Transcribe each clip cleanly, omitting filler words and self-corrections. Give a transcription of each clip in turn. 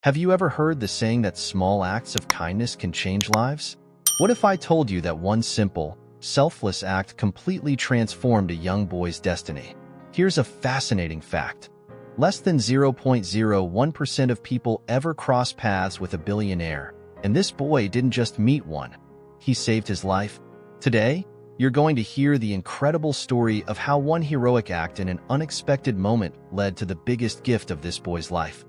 Have you ever heard the saying that small acts of kindness can change lives? What if I told you that one simple, selfless act completely transformed a young boy's destiny? Here's a fascinating fact. Less than 0.01% of people ever cross paths with a billionaire, and this boy didn't just meet one. He saved his life. Today, you're going to hear the incredible story of how one heroic act in an unexpected moment led to the biggest gift of this boy's life.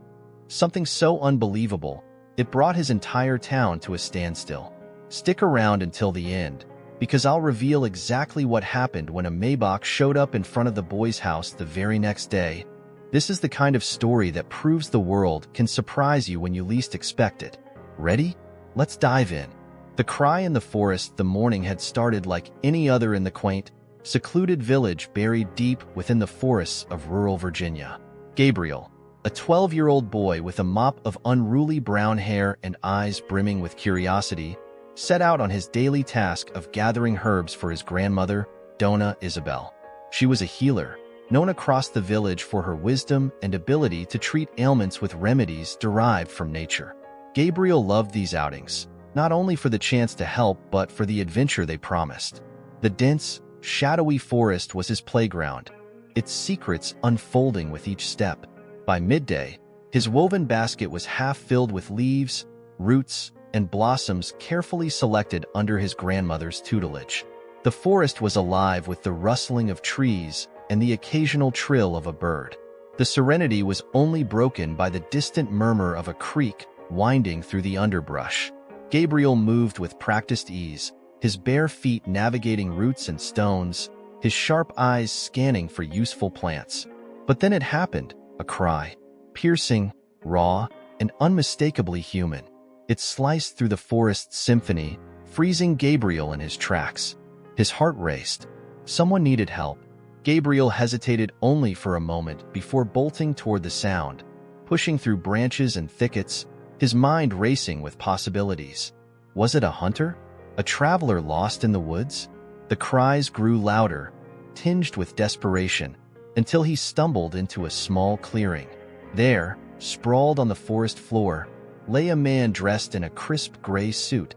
Something so unbelievable, it brought his entire town to a standstill. Stick around until the end, because I'll reveal exactly what happened when a Maybach showed up in front of the boy's house the very next day. This is the kind of story that proves the world can surprise you when you least expect it. Ready? Let's dive in. The cry in the forest the morning had started like any other in the quaint, secluded village buried deep within the forests of rural Virginia. Gabriel, a 12-year-old boy with a mop of unruly brown hair and eyes brimming with curiosity, set out on his daily task of gathering herbs for his grandmother, Donna Isabel. She was a healer, known across the village for her wisdom and ability to treat ailments with remedies derived from nature. Gabriel loved these outings, not only for the chance to help but for the adventure they promised. The dense, shadowy forest was his playground, its secrets unfolding with each step. By midday, his woven basket was half filled with leaves, roots, and blossoms carefully selected under his grandmother's tutelage. The forest was alive with the rustling of trees and the occasional trill of a bird. The serenity was only broken by the distant murmur of a creek winding through the underbrush. Gabriel moved with practiced ease, his bare feet navigating roots and stones, his sharp eyes scanning for useful plants. But then it happened, a cry, piercing, raw, and unmistakably human. It sliced through the forest's symphony, freezing Gabriel in his tracks. His heart raced. Someone needed help. Gabriel hesitated only for a moment before bolting toward the sound, pushing through branches and thickets, his mind racing with possibilities. Was it a hunter? A traveler lost in the woods? The cries grew louder, tinged with desperation, until he stumbled into a small clearing. There, sprawled on the forest floor, lay a man dressed in a crisp gray suit,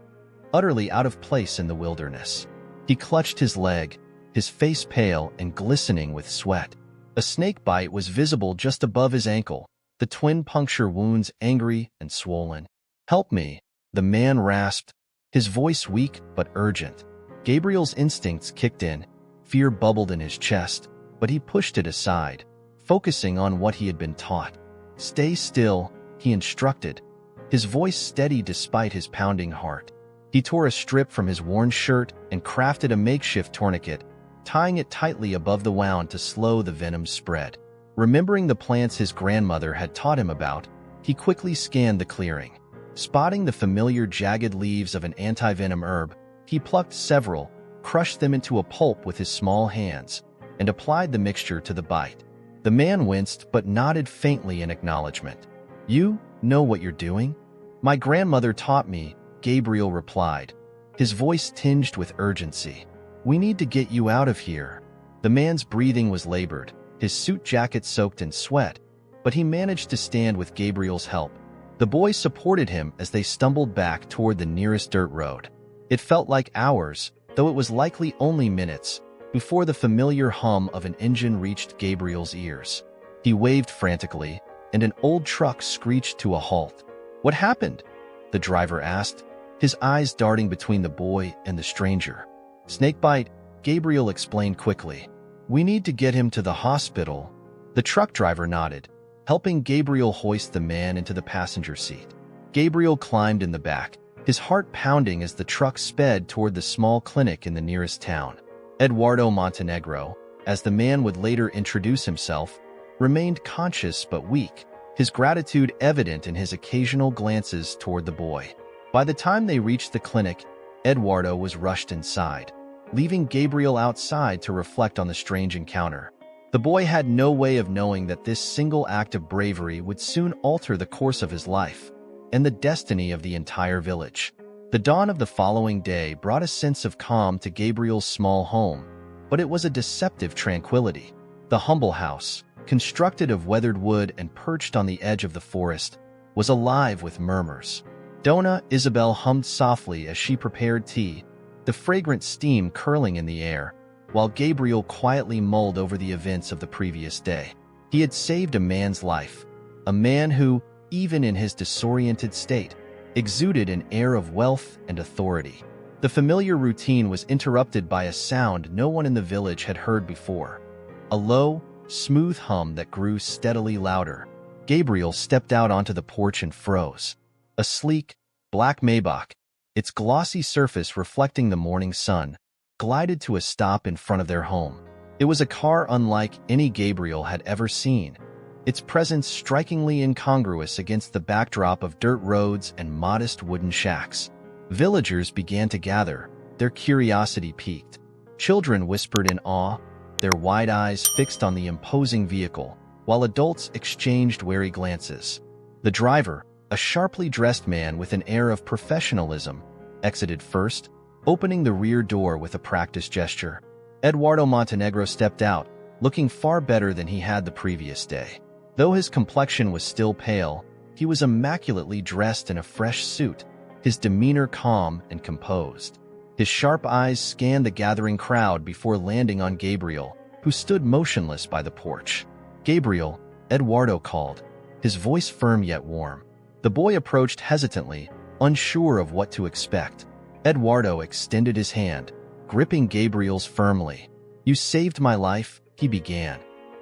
utterly out of place in the wilderness. He clutched his leg, his face pale and glistening with sweat. A snake bite was visible just above his ankle, the twin puncture wounds angry and swollen. "Help me," the man rasped, his voice weak but urgent. Gabriel's instincts kicked in, fear bubbled in his chest, but he pushed it aside, focusing on what he had been taught. "Stay still," he instructed, his voice steady despite his pounding heart. He tore a strip from his worn shirt and crafted a makeshift tourniquet, tying it tightly above the wound to slow the venom's spread. Remembering the plants his grandmother had taught him about, he quickly scanned the clearing. Spotting the familiar jagged leaves of an anti-venom herb, he plucked several, crushed them into a pulp with his small hands, and applied the mixture to the bite. The man winced but nodded faintly in acknowledgement. "You know what you're doing?" "My grandmother taught me," Gabriel replied, his voice tinged with urgency. "We need to get you out of here." The man's breathing was labored, his suit jacket soaked in sweat, but he managed to stand with Gabriel's help. The boy supported him as they stumbled back toward the nearest dirt road. It felt like hours, though it was likely only minutes, before the familiar hum of an engine reached Gabriel's ears. He waved frantically, and an old truck screeched to a halt. "What happened?" the driver asked, his eyes darting between the boy and the stranger. "Snakebite," Gabriel explained quickly. "We need to get him to the hospital." The truck driver nodded, helping Gabriel hoist the man into the passenger seat. Gabriel climbed in the back, his heart pounding as the truck sped toward the small clinic in the nearest town. Eduardo Montenegro, as the man would later introduce himself, remained conscious but weak, his gratitude evident in his occasional glances toward the boy. By the time they reached the clinic, Eduardo was rushed inside, leaving Gabriel outside to reflect on the strange encounter. The boy had no way of knowing that this single act of bravery would soon alter the course of his life and the destiny of the entire village. The dawn of the following day brought a sense of calm to Gabriel's small home, but it was a deceptive tranquility. The humble house, constructed of weathered wood and perched on the edge of the forest, was alive with murmurs. Donna Isabel hummed softly as she prepared tea, the fragrant steam curling in the air, while Gabriel quietly mulled over the events of the previous day. He had saved a man's life, a man who, even in his disoriented state, exuded an air of wealth and authority. The familiar routine was interrupted by a sound no one in the village had heard before, a low, smooth hum that grew steadily louder. Gabriel stepped out onto the porch and froze. A sleek, black Maybach, its glossy surface reflecting the morning sun, glided to a stop in front of their home. It was a car unlike any Gabriel had ever seen, its presence strikingly incongruous against the backdrop of dirt roads and modest wooden shacks. Villagers began to gather, their curiosity piqued. Children whispered in awe, their wide eyes fixed on the imposing vehicle, while adults exchanged wary glances. The driver, a sharply dressed man with an air of professionalism, exited first, opening the rear door with a practiced gesture. Eduardo Montenegro stepped out, looking far better than he had the previous day. Though his complexion was still pale, he was immaculately dressed in a fresh suit, his demeanor calm and composed. His sharp eyes scanned the gathering crowd before landing on Gabriel, who stood motionless by the porch. "Gabriel," Eduardo called, his voice firm yet warm. The boy approached hesitantly, unsure of what to expect. Eduardo extended his hand, gripping Gabriel's firmly. "You saved my life," he began,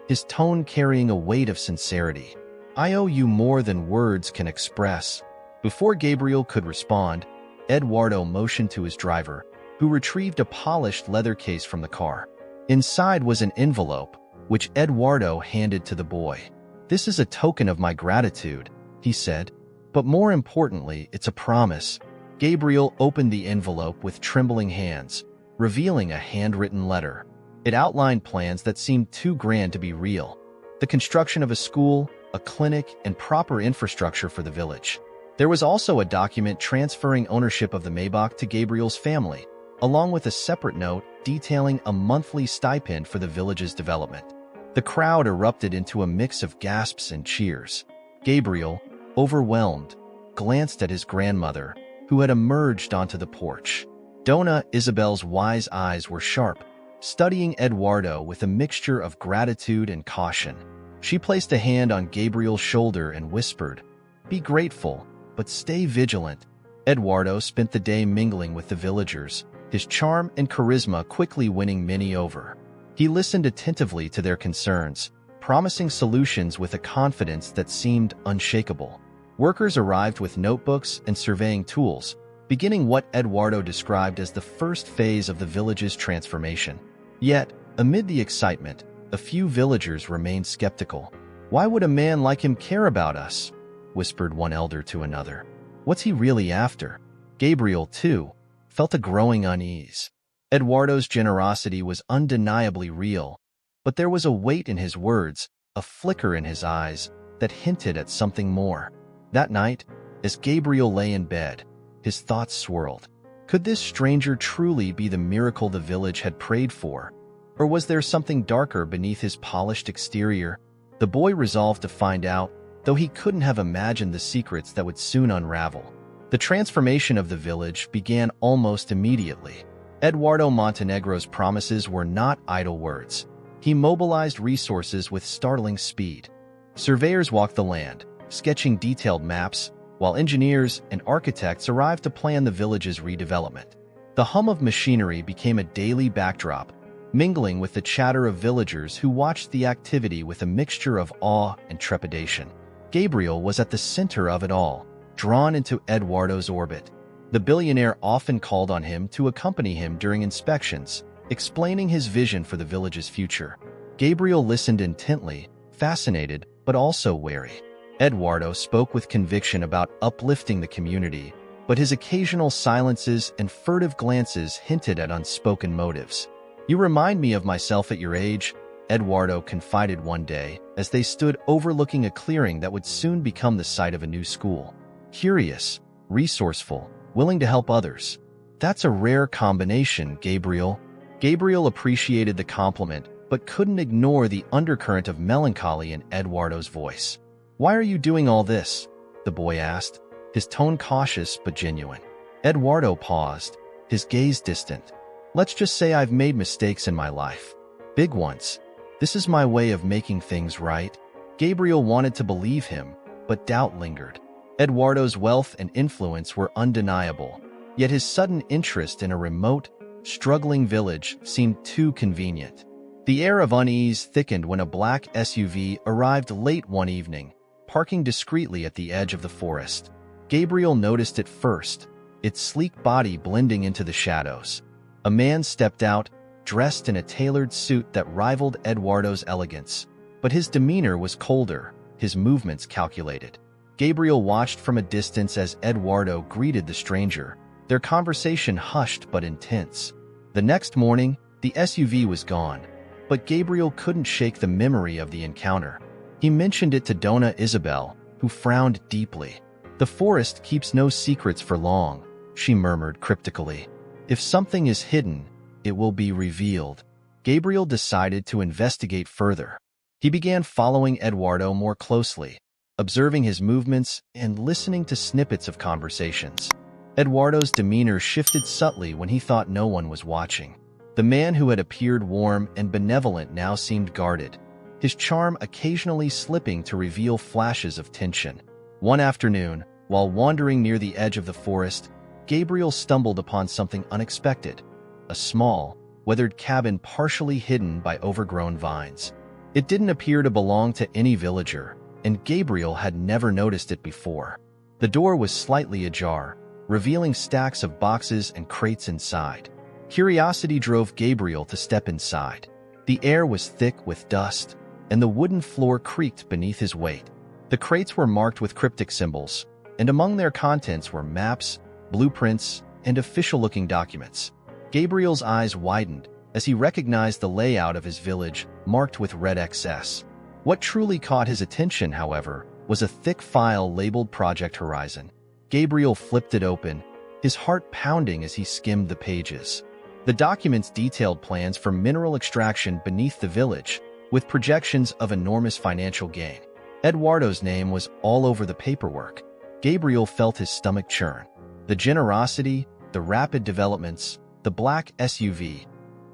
his tone carrying a weight of sincerity. "I owe you more than words can express." Before Gabriel could respond, Eduardo motioned to his driver, who retrieved a polished leather case from the car. Inside was an envelope, which Eduardo handed to the boy. "This is a token of my gratitude," he said, "but more importantly, it's a promise." Gabriel opened the envelope with trembling hands, revealing a handwritten letter. It outlined plans that seemed too grand to be real: the construction of a school, a clinic, and proper infrastructure for the village. There was also a document transferring ownership of the Maybach to Gabriel's family, along with a separate note detailing a monthly stipend for the village's development. The crowd erupted into a mix of gasps and cheers. Gabriel, overwhelmed, glanced at his grandmother, who had emerged onto the porch. Donna Isabel's wise eyes were sharp, studying Eduardo with a mixture of gratitude and caution. She placed a hand on Gabriel's shoulder and whispered, "Be grateful, but stay vigilant." Eduardo spent the day mingling with the villagers, his charm and charisma quickly winning many over. He listened attentively to their concerns, promising solutions with a confidence that seemed unshakable. Workers arrived with notebooks and surveying tools, beginning what Eduardo described as the first phase of the village's transformation. Yet, amid the excitement, a few villagers remained skeptical. "Why would a man like him care about us?" whispered one elder to another. "What's he really after?" Gabriel, too, felt a growing unease. Eduardo's generosity was undeniably real, but there was a weight in his words, a flicker in his eyes, that hinted at something more. That night, as Gabriel lay in bed, his thoughts swirled. Could this stranger truly be the miracle the village had prayed for? Or was there something darker beneath his polished exterior? The boy resolved to find out, though he couldn't have imagined the secrets that would soon unravel. The transformation of the village began almost immediately. Eduardo Montenegro's promises were not idle words. He mobilized resources with startling speed. Surveyors walked the land, sketching detailed maps, while engineers and architects arrived to plan the village's redevelopment. The hum of machinery became a daily backdrop, mingling with the chatter of villagers who watched the activity with a mixture of awe and trepidation. Gabriel was at the center of it all, drawn into Eduardo's orbit. The billionaire often called on him to accompany him during inspections, explaining his vision for the village's future. Gabriel listened intently, fascinated, but also wary. Eduardo spoke with conviction about uplifting the community, but his occasional silences and furtive glances hinted at unspoken motives. "You remind me of myself at your age," Eduardo confided one day as they stood overlooking a clearing that would soon become the site of a new school. "Curious, resourceful, willing to help others. That's a rare combination, Gabriel." Gabriel appreciated the compliment, but couldn't ignore the undercurrent of melancholy in Eduardo's voice. "Why are you doing all this?" the boy asked, his tone cautious but genuine. Eduardo paused, his gaze distant. Let's just say I've made mistakes in my life. Big ones. This is my way of making things right. Gabriel wanted to believe him, but doubt lingered. Eduardo's wealth and influence were undeniable, yet his sudden interest in a remote, struggling village seemed too convenient. The air of unease thickened when a black SUV arrived late one evening, parking discreetly at the edge of the forest. Gabriel noticed it first, its sleek body blending into the shadows. A man stepped out, dressed in a tailored suit that rivaled Eduardo's elegance, but his demeanor was colder, his movements calculated. Gabriel watched from a distance as Eduardo greeted the stranger, their conversation hushed but intense. The next morning, the SUV was gone, but Gabriel couldn't shake the memory of the encounter. He mentioned it to Dona Isabel, who frowned deeply. "The forest keeps no secrets for long," she murmured cryptically. "If something is hidden, it will be revealed." Gabriel decided to investigate further. He began following Eduardo more closely, observing his movements and listening to snippets of conversations. Eduardo's demeanor shifted subtly when he thought no one was watching. The man who had appeared warm and benevolent now seemed guarded, his charm occasionally slipping to reveal flashes of tension. One afternoon, while wandering near the edge of the forest, Gabriel stumbled upon something unexpected, a small, weathered cabin partially hidden by overgrown vines. It didn't appear to belong to any villager, and Gabriel had never noticed it before. The door was slightly ajar, revealing stacks of boxes and crates inside. Curiosity drove Gabriel to step inside. The air was thick with dust, and the wooden floor creaked beneath his weight. The crates were marked with cryptic symbols, and among their contents were maps, blueprints, and official-looking documents. Gabriel's eyes widened as he recognized the layout of his village, marked with red XS. What truly caught his attention, however, was a thick file labeled Project Horizon. Gabriel flipped it open, his heart pounding as he skimmed the pages. The documents detailed plans for mineral extraction beneath the village, with projections of enormous financial gain. Eduardo's name was all over the paperwork. Gabriel felt his stomach churn. The generosity, the rapid developments, the black SUV.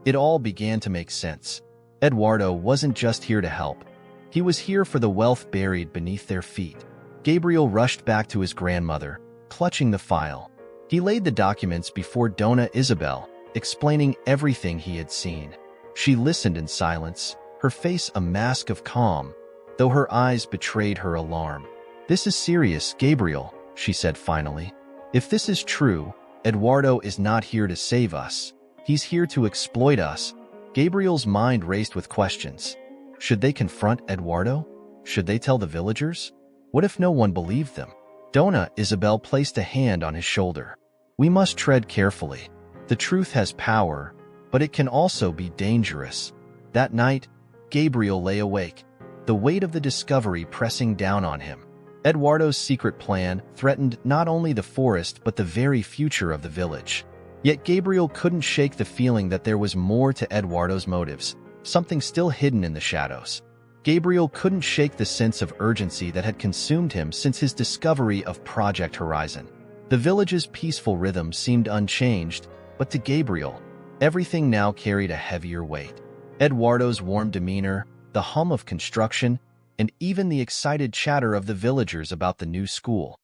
It all began to make sense. Eduardo wasn't just here to help. He was here for the wealth buried beneath their feet. Gabriel rushed back to his grandmother, clutching the file. He laid the documents before Dona Isabel, explaining everything he had seen. She listened in silence, her face a mask of calm, though her eyes betrayed her alarm. "This is serious, Gabriel," she said finally. "If this is true, Eduardo is not here to save us. He's here to exploit us." Gabriel's mind raced with questions. Should they confront Eduardo? Should they tell the villagers? What if no one believed them? Dona Isabel placed a hand on his shoulder. "We must tread carefully. The truth has power, but it can also be dangerous." That night, Gabriel lay awake, the weight of the discovery pressing down on him. Eduardo's secret plan threatened not only the forest but the very future of the village. Yet Gabriel couldn't shake the feeling that there was more to Eduardo's motives, something still hidden in the shadows. Gabriel couldn't shake the sense of urgency that had consumed him since his discovery of Project Horizon. The village's peaceful rhythm seemed unchanged, but to Gabriel, everything now carried a heavier weight. Eduardo's warm demeanor, the hum of construction, and even the excited chatter of the villagers about the new school.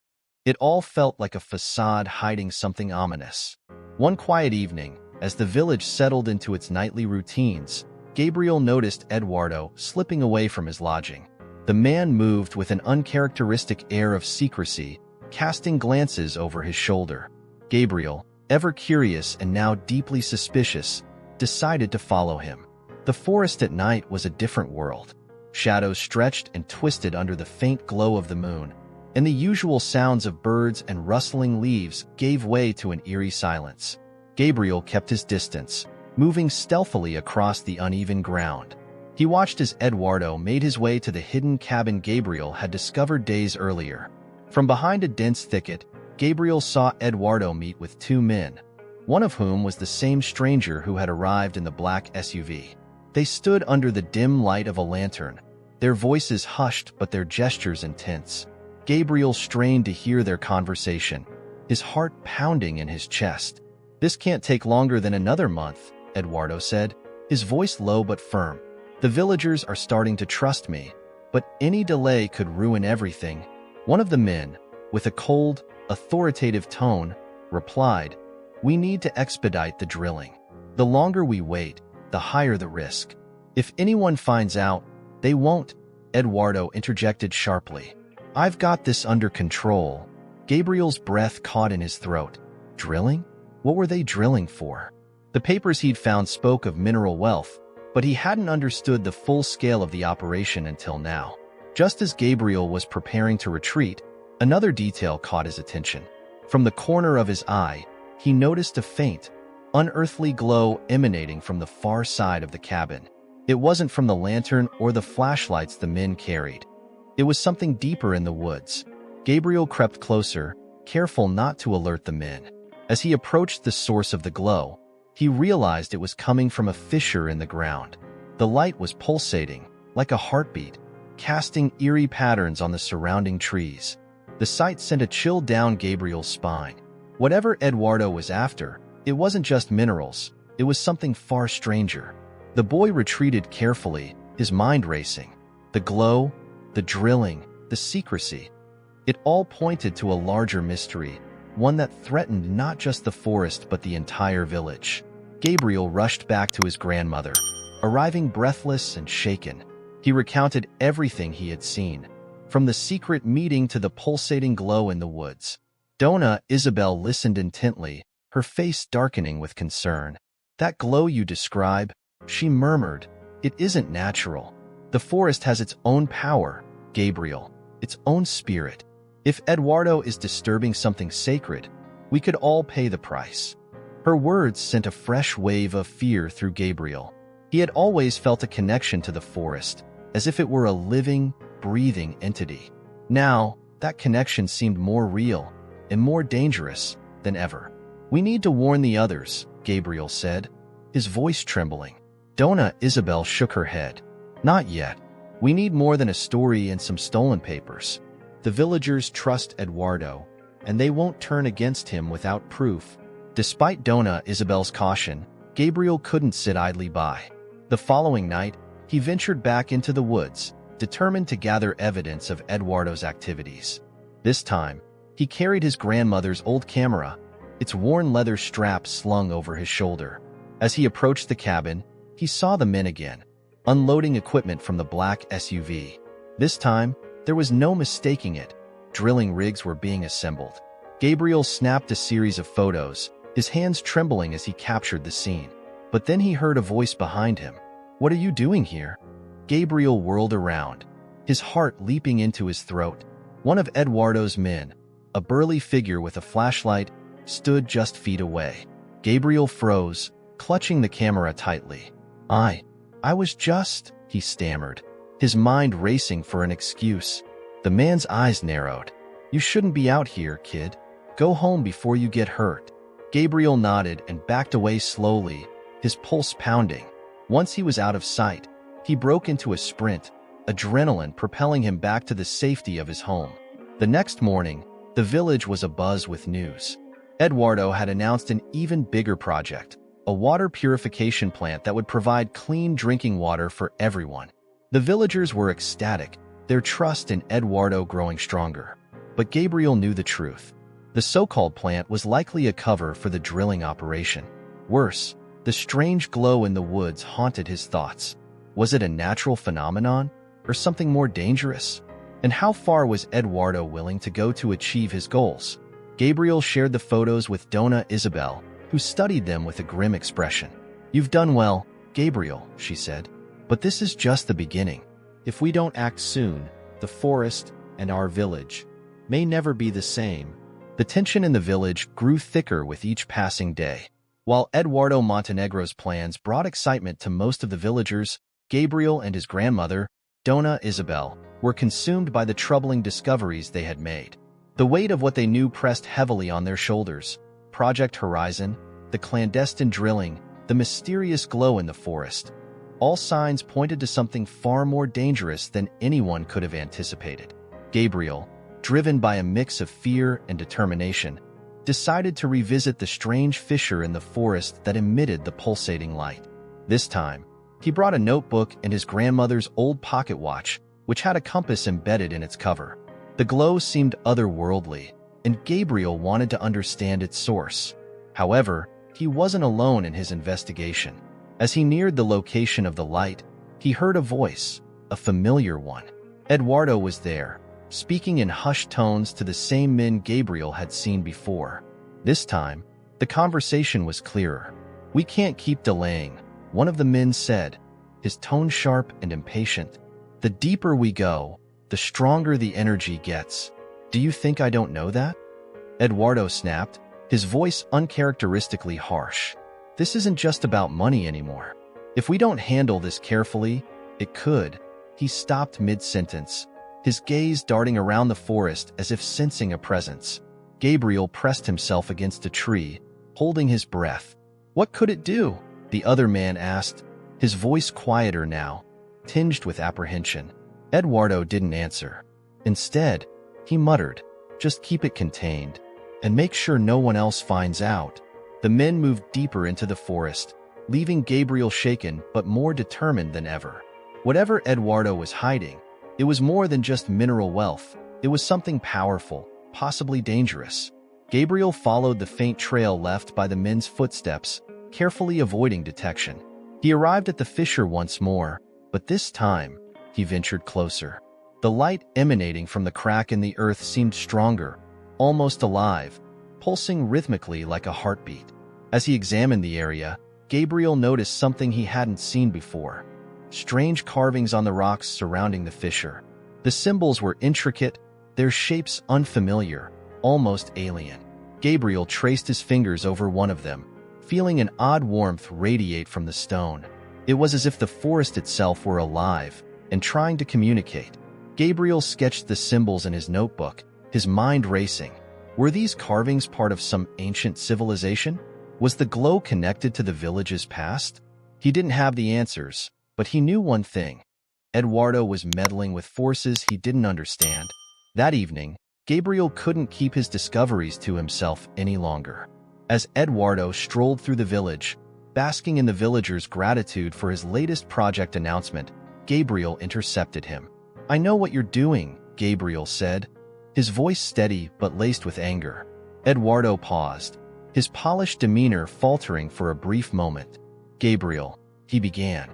It all felt like a facade hiding something ominous. One quiet evening, as the village settled into its nightly routines, Gabriel noticed Eduardo slipping away from his lodging. The man moved with an uncharacteristic air of secrecy, casting glances over his shoulder. Gabriel, ever curious and now deeply suspicious, decided to follow him. The forest at night was a different world. Shadows stretched and twisted under the faint glow of the moon, and the usual sounds of birds and rustling leaves gave way to an eerie silence. Gabriel kept his distance, moving stealthily across the uneven ground. He watched as Eduardo made his way to the hidden cabin Gabriel had discovered days earlier. From behind a dense thicket, Gabriel saw Eduardo meet with two men, one of whom was the same stranger who had arrived in the black SUV. They stood under the dim light of a lantern, their voices hushed but their gestures intense. Gabriel strained to hear their conversation, his heart pounding in his chest. "This can't take longer than another month," Eduardo said, his voice low but firm. "The villagers are starting to trust me, but any delay could ruin everything." One of the men, with a cold, authoritative tone, replied, "We need to expedite the drilling. The longer we wait, the higher the risk. If anyone finds out, they won't," Eduardo interjected sharply. "I've got this under control." Gabriel's breath caught in his throat. Drilling? What were they drilling for? The papers he'd found spoke of mineral wealth, but he hadn't understood the full scale of the operation until now. Just as Gabriel was preparing to retreat, another detail caught his attention. From the corner of his eye, he noticed a faint, unearthly glow emanating from the far side of the cabin. It wasn't from the lantern or the flashlights the men carried. It was something deeper in the woods. Gabriel crept closer, careful not to alert the men. As he approached the source of the glow, he realized it was coming from a fissure in the ground. The light was pulsating, like a heartbeat, casting eerie patterns on the surrounding trees. The sight sent a chill down Gabriel's spine. Whatever Eduardo was after, it wasn't just minerals, it was something far stranger. The boy retreated carefully, his mind racing. The glow, the drilling, the secrecy. It all pointed to a larger mystery, one that threatened not just the forest but the entire village. Gabriel rushed back to his grandmother, arriving breathless and shaken. He recounted everything he had seen, from the secret meeting to the pulsating glow in the woods. Donna Isabel listened intently, her face darkening with concern. "That glow you describe," she murmured, "it isn't natural. The forest has its own power, Gabriel, its own spirit. If Eduardo is disturbing something sacred, we could all pay the price." Her words sent a fresh wave of fear through Gabriel. He had always felt a connection to the forest, as if it were a living, breathing entity. Now, that connection seemed more real and more dangerous than ever. "We need to warn the others," Gabriel said, his voice trembling. Donna Isabel shook her head. "Not yet. We need more than a story and some stolen papers. The villagers trust Eduardo, and they won't turn against him without proof." Despite Donna Isabel's caution, Gabriel couldn't sit idly by. The following night, he ventured back into the woods, determined to gather evidence of Eduardo's activities. This time, he carried his grandmother's old camera, its worn leather strap slung over his shoulder. As he approached the cabin, he saw the men again, unloading equipment from the black SUV. This time, there was no mistaking it. Drilling rigs were being assembled. Gabriel snapped a series of photos, his hands trembling as he captured the scene. But then he heard a voice behind him. "What are you doing here?" Gabriel whirled around, his heart leaping into his throat. One of Eduardo's men, a burly figure with a flashlight, stood just feet away. Gabriel froze, clutching the camera tightly. I was just," he stammered, his mind racing for an excuse. The man's eyes narrowed. "You shouldn't be out here, kid. Go home before you get hurt." Gabriel nodded and backed away slowly, his pulse pounding. Once he was out of sight, he broke into a sprint, adrenaline propelling him back to the safety of his home. The next morning, the village was abuzz with news. Eduardo had announced an even bigger project, a water purification plant that would provide clean drinking water for everyone. The villagers were ecstatic, their trust in Eduardo growing stronger. But Gabriel knew the truth. The so-called plant was likely a cover for the drilling operation. Worse, the strange glow in the woods haunted his thoughts. Was it a natural phenomenon, or something more dangerous? And how far was Eduardo willing to go to achieve his goals? Gabriel shared the photos with Donna Isabel, who studied them with a grim expression. "You've done well, Gabriel," she said. "But this is just the beginning. If we don't act soon, the forest and our village may never be the same." The tension in the village grew thicker with each passing day. While Eduardo Montenegro's plans brought excitement to most of the villagers, Gabriel and his grandmother, Donna Isabel, were consumed by the troubling discoveries they had made. The weight of what they knew pressed heavily on their shoulders. Project Horizon, the clandestine drilling, the mysterious glow in the forest. All signs pointed to something far more dangerous than anyone could have anticipated. Gabriel, driven by a mix of fear and determination, decided to revisit the strange fissure in the forest that emitted the pulsating light. This time, he brought a notebook and his grandmother's old pocket watch, which had a compass embedded in its cover. The glow seemed otherworldly, and Gabriel wanted to understand its source. However, he wasn't alone in his investigation. As he neared the location of the light, he heard a voice, a familiar one. Eduardo was there, speaking in hushed tones to the same men Gabriel had seen before. This time, the conversation was clearer. "We can't keep delaying," one of the men said, his tone sharp and impatient. "The deeper we go, the stronger the energy gets. Do you think I don't know that?" Eduardo snapped, his voice uncharacteristically harsh. "This isn't just about money anymore. If we don't handle this carefully, it could." He stopped mid-sentence, his gaze darting around the forest as if sensing a presence. Gabriel pressed himself against a tree, holding his breath. "What could it do?" the other man asked, his voice quieter now, tinged with apprehension. Eduardo didn't answer. Instead, he muttered, "Just keep it contained, and make sure no one else finds out." The men moved deeper into the forest, leaving Gabriel shaken but more determined than ever. Whatever Eduardo was hiding, it was more than just mineral wealth. It was something powerful, possibly dangerous. Gabriel followed the faint trail left by the men's footsteps, carefully avoiding detection. He arrived at the fissure once more, but this time, he ventured closer. The light emanating from the crack in the earth seemed stronger, almost alive, pulsing rhythmically like a heartbeat. As he examined the area, Gabriel noticed something he hadn't seen before. Strange carvings on the rocks surrounding the fissure. The symbols were intricate, their shapes unfamiliar, almost alien. Gabriel traced his fingers over one of them, feeling an odd warmth radiate from the stone. It was as if the forest itself were alive and trying to communicate. Gabriel sketched the symbols in his notebook, his mind racing. Were these carvings part of some ancient civilization? Was the glow connected to the village's past? He didn't have the answers, but he knew one thing. Eduardo was meddling with forces he didn't understand. That evening, Gabriel couldn't keep his discoveries to himself any longer. As Eduardo strolled through the village, basking in the villagers' gratitude for his latest project announcement, Gabriel intercepted him. "I know what you're doing," Gabriel said, his voice steady but laced with anger. Eduardo paused, his polished demeanor faltering for a brief moment. "Gabriel," he began,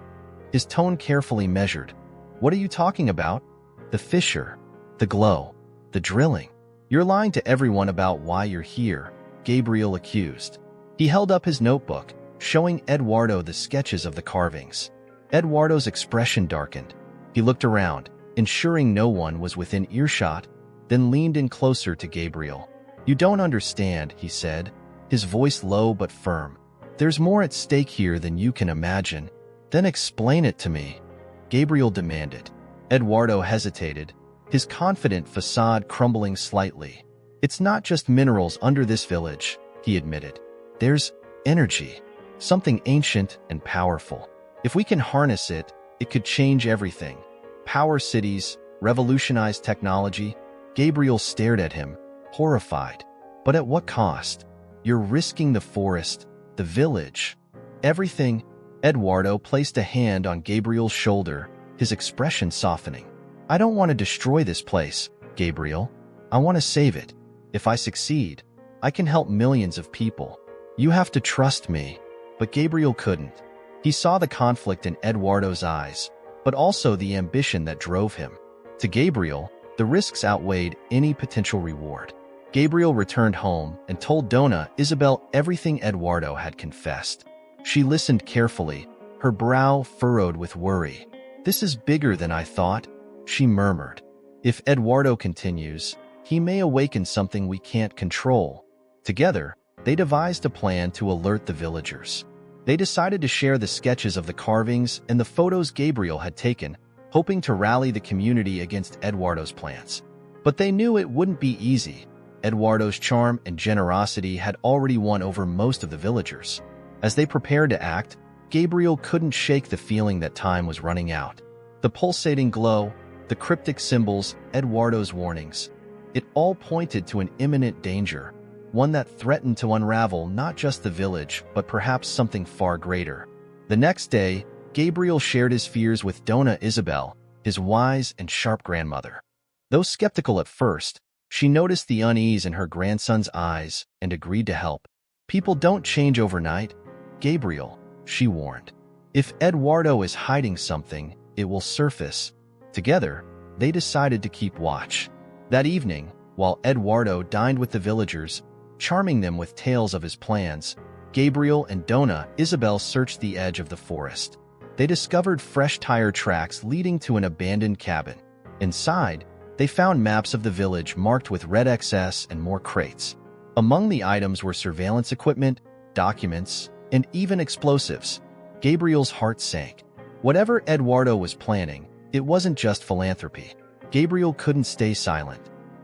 his tone carefully measured. "What are you talking about?" "The fissure, the glow, the drilling. You're lying to everyone about why you're here," Gabriel accused. He held up his notebook, showing Eduardo the sketches of the carvings. Eduardo's expression darkened. He looked around, ensuring no one was within earshot, then leaned in closer to Gabriel. "You don't understand," he said, his voice low but firm. "There's more at stake here than you can imagine." "Then explain it to me," Gabriel demanded. Eduardo hesitated, his confident facade crumbling slightly. "It's not just minerals under this village," he admitted. "There's energy, something ancient and powerful. If we can harness it, it could change everything. Power cities, revolutionize technology." Gabriel stared at him, horrified. "But at what cost? You're risking the forest, the village, everything." Eduardo placed a hand on Gabriel's shoulder, his expression softening. "I don't want to destroy this place, Gabriel. I want to save it. If I succeed, I can help millions of people. You have to trust me." But Gabriel couldn't. He saw the conflict in Eduardo's eyes, but also the ambition that drove him. To Gabriel, the risks outweighed any potential reward. Gabriel returned home and told Dona Isabel everything Eduardo had confessed. She listened carefully, her brow furrowed with worry. "This is bigger than I thought," she murmured. "If Eduardo continues, he may awaken something we can't control." Together, they devised a plan to alert the villagers. They decided to share the sketches of the carvings and the photos Gabriel had taken, hoping to rally the community against Eduardo's plans. But they knew it wouldn't be easy. Eduardo's charm and generosity had already won over most of the villagers. As they prepared to act, Gabriel couldn't shake the feeling that time was running out. The pulsating glow, the cryptic symbols, Eduardo's warnings. It all pointed to an imminent danger, one that threatened to unravel not just the village, but perhaps something far greater. The next day, Gabriel shared his fears with Dona Isabel, his wise and sharp grandmother. Though skeptical at first, she noticed the unease in her grandson's eyes and agreed to help. "People don't change overnight, Gabriel," she warned. "If Eduardo is hiding something, it will surface." Together, they decided to keep watch. That evening, while Eduardo dined with the villagers, charming them with tales of his plans, Gabriel and Dona Isabel searched the edge of the forest. They discovered fresh tire tracks leading to an abandoned cabin. Inside, they found maps of the village marked with red XS and more crates. Among the items were surveillance equipment, documents, and even explosives. Gabriel's heart sank. Whatever Eduardo was planning, it wasn't just philanthropy. Gabriel couldn't stay silent.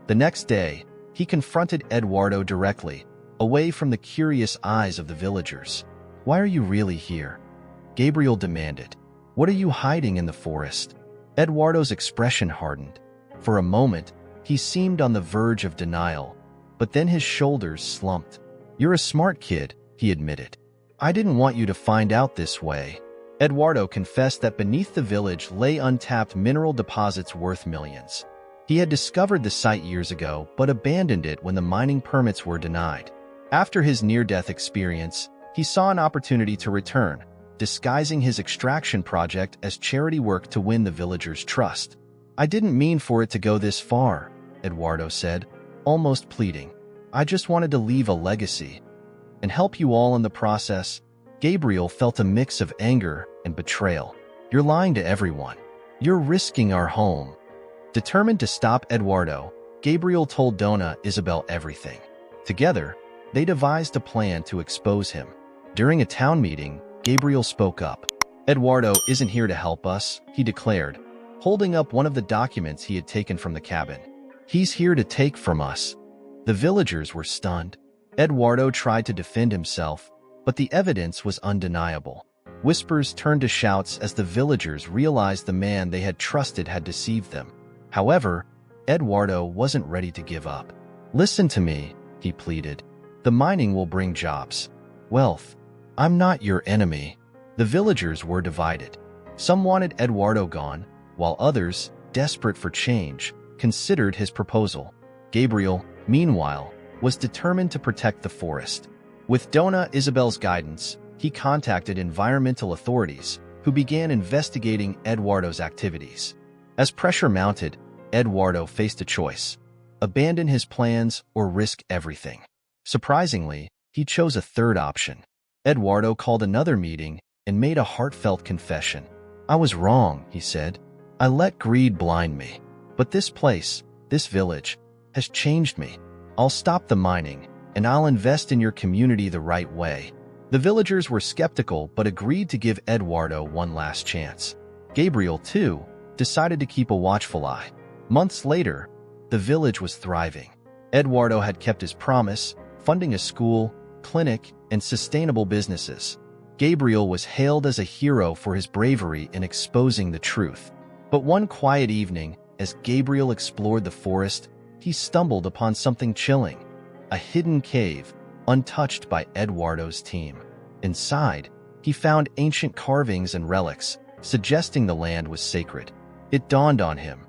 The next day, he confronted Eduardo directly, away from the curious eyes of the villagers. "Why are you really here?" Gabriel demanded. "What are you hiding in the forest?" Eduardo's expression hardened. For a moment, he seemed on the verge of denial, but then his shoulders slumped. "You're a smart kid," he admitted. "I didn't want you to find out this way." Eduardo confessed that beneath the village lay untapped mineral deposits worth millions. He had discovered the site years ago, but abandoned it when the mining permits were denied. After his near-death experience, he saw an opportunity to return, disguising his extraction project as charity work to win the villagers' trust. "I didn't mean for it to go this far," Eduardo said, almost pleading. "I just wanted to leave a legacy and help you all in the process." Gabriel felt a mix of anger and betrayal. "You're lying to everyone. You're risking our home." Determined to stop Eduardo, Gabriel told Dona Isabel everything. Together, they devised a plan to expose him. During a town meeting, Gabriel spoke up. "Eduardo isn't here to help us," he declared, holding up one of the documents he had taken from the cabin. "He's here to take from us." The villagers were stunned. Eduardo tried to defend himself, but the evidence was undeniable. Whispers turned to shouts as the villagers realized the man they had trusted had deceived them. However, Eduardo wasn't ready to give up. "Listen to me," he pleaded. "The mining will bring jobs, wealth. I'm not your enemy." The villagers were divided. Some wanted Eduardo gone, while others, desperate for change, considered his proposal. Gabriel, meanwhile, was determined to protect the forest. With Dona Isabel's guidance, he contacted environmental authorities, who began investigating Eduardo's activities. As pressure mounted, Eduardo faced a choice: abandon his plans or risk everything. Surprisingly, he chose a third option. Eduardo called another meeting and made a heartfelt confession. "I was wrong," he said. "I let greed blind me. But this place, this village, has changed me. I'll stop the mining, and I'll invest in your community the right way." The villagers were skeptical but agreed to give Eduardo one last chance. Gabriel, too, decided to keep a watchful eye. Months later, the village was thriving. Eduardo had kept his promise, funding a school, clinic, and sustainable businesses. Gabriel was hailed as a hero for his bravery in exposing the truth. But one quiet evening, as Gabriel explored the forest, he stumbled upon something chilling: a hidden cave, untouched by Eduardo's team. Inside, he found ancient carvings and relics, suggesting the land was sacred. It dawned on him: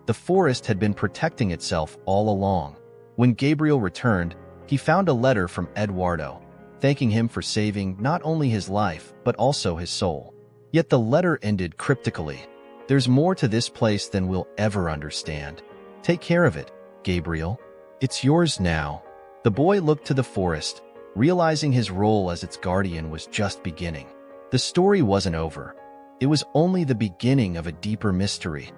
the forest had been protecting itself all along. When Gabriel returned, he found a letter from Eduardo, thanking him for saving not only his life, but also his soul. Yet the letter ended cryptically: "There's more to this place than we'll ever understand. Take care of it, Gabriel. It's yours now." The boy looked to the forest, realizing his role as its guardian was just beginning. The story wasn't over. It was only the beginning of a deeper mystery.